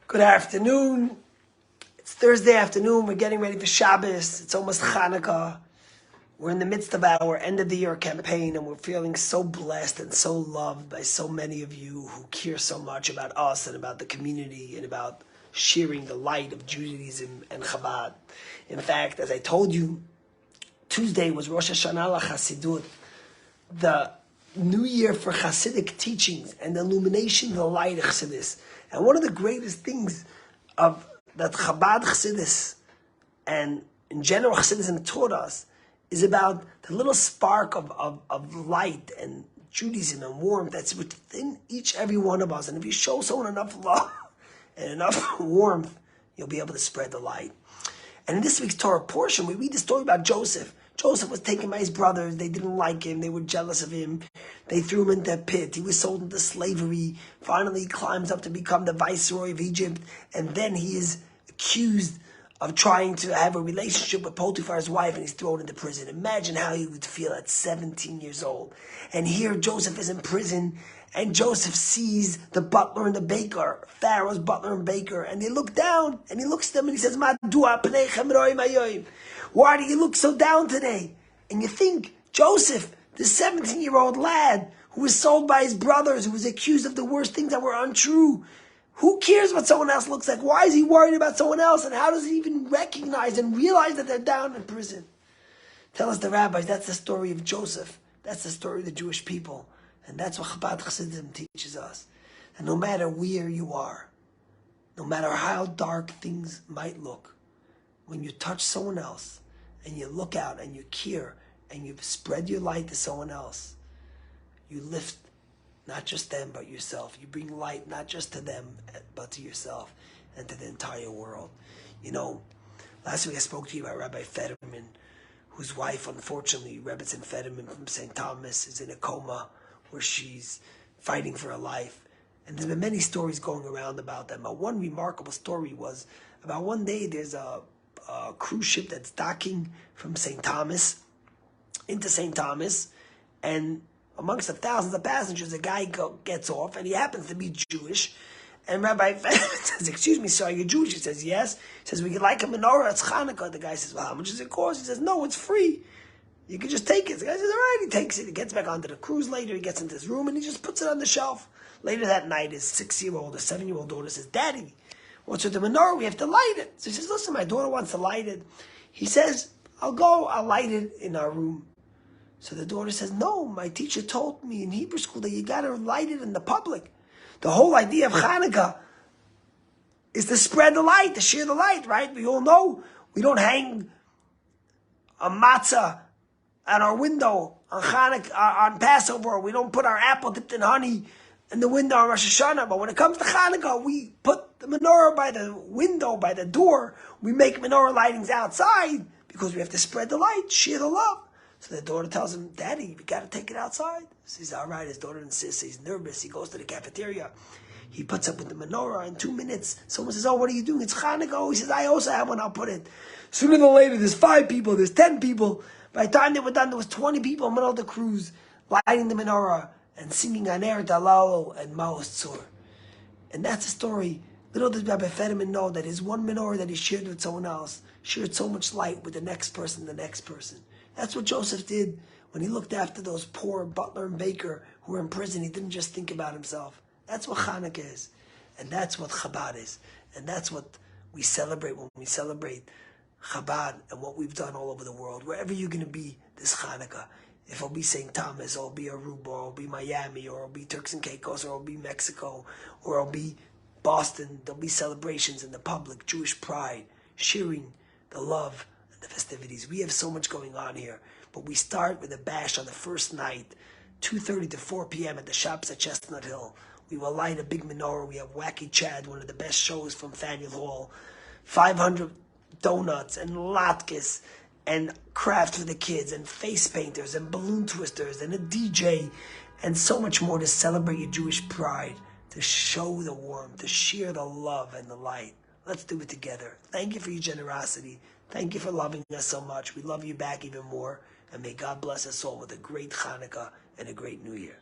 Good afternoon. It's Thursday afternoon. We're getting ready for Shabbos. It's almost Chanukah. We're in the midst of our end of the year campaign, and we're feeling so blessed and so loved by so many of you who care so much about us and about the community and about sharing the light of Judaism and Chabad. In fact, as I told you, Tuesday was Rosh Hashanah Chassidut, the New Year for Hasidic teachings and the illumination of the light of Chassidus. And one of the greatest things of that Chabad Chassidus and in general Chassidism taught us is about the little spark of light and Judaism and warmth that's within each every one of us. And if you show someone enough love and enough warmth, you'll be able to spread the light. And in this week's Torah portion, we read the story about Joseph. Joseph was taken by his brothers. They didn't like him. They were jealous of him. They threw him into a pit. He was sold into slavery. Finally, he climbs up to become the viceroy of Egypt. And then he is accused of trying to have a relationship with Potiphar's wife, and he's thrown into prison. Imagine how he would feel at 17 years old. And here Joseph is in prison, and Joseph sees the butler and the baker, Pharaoh's butler and baker, and they look down, and he looks at them and he says, why do you look so down today? And you think, Joseph, this 17-year-old lad who was sold by his brothers, who was accused of the worst things that were untrue, who cares what someone else looks like? Why is he worried about someone else? And how does he even recognize and realize that they're down in prison? Tell us the rabbis, that's the story of Joseph. That's the story of the Jewish people. And that's what Chabad Chassidim teaches us. And no matter where you are, no matter how dark things might look, when you touch someone else and you look out and you care and you spread your light to someone else, you lift not just them, but yourself. You bring light not just to them, but to yourself and to the entire world. You know, last week I spoke to you about Rabbi Federman, whose wife, unfortunately, Rebbetzin Federman from St. Thomas, is in a coma where she's fighting for her life. And there's been many stories going around about them. But one remarkable story was about one day there's a cruise ship that's docking from St. Thomas into St. Thomas, and amongst the thousands of passengers, a guy gets off, and he happens to be Jewish. And Rabbi says, excuse me, sir, are you Jewish? He says, yes. He says, we could like a menorah, it's Chanukah. The guy says, well, how much does it cost? He says, no, it's free. You can just take it. The guy says, all right, he takes it. He gets back onto the cruise later. He gets into his room, and he just puts it on the shelf. Later that night, his 6-year-old or 7-year-old daughter says, Daddy, what's with the menorah? We have to light it. So he says, listen, my daughter wants to light it. He says, I'll light it in our room. So the daughter says, no, my teacher told me in Hebrew school that you got to light it in the public. The whole idea of Hanukkah is to spread the light, to share the light, right? We all know we don't hang a matzah at our window on Hanukkah, on Passover. We don't put our apple dipped in honey in the window on Rosh Hashanah. But when it comes to Hanukkah, we put the menorah by the window, by the door. We make menorah lightings outside because we have to spread the light, share the love. So the daughter tells him, Daddy, we got to take it outside. So he's all right. His daughter insists. He's nervous. He goes to the cafeteria. He puts up with the menorah. In 2 minutes, someone says, oh, what are you doing? It's Chanukah. He says, I also have one. I'll put it. Sooner than later, there's 5 people. There's 10 people. By the time they were done, there was 20 people in the middle of the cruise lighting the menorah and singing Aner Dalalo and Maos Tzur. And that's the story. Little did Rabbi Federman know that his one menorah that he shared with someone else shared so much light with the next person, the next person. That's what Joseph did when he looked after those poor butler and baker who were in prison. He didn't just think about himself. That's what Hanukkah is. And that's what Chabad is. And that's what we celebrate when we celebrate Chabad and what we've done all over the world. Wherever you're going to be this Hanukkah, if it'll be St. Thomas, or it'll be Aruba, or it'll be Miami, or it'll be Turks and Caicos, or it'll be Mexico, or it'll be Boston, there'll be celebrations in the public, Jewish pride, sharing the love and the festivities. We have so much going on here, but we start with a bash on the first night, 2:30 to 4 p.m. at the shops at Chestnut Hill. We will light a big menorah. We have Wacky Chad, one of the best shows from Faneuil Hall, 500 donuts and latkes and crafts for the kids and face painters and balloon twisters and a DJ and so much more to celebrate your Jewish pride, to show the warmth, to share the love and the light. Let's do it together. Thank you for your generosity. Thank you for loving us so much. We love you back even more. And may God bless us all with a great Hanukkah and a great New Year.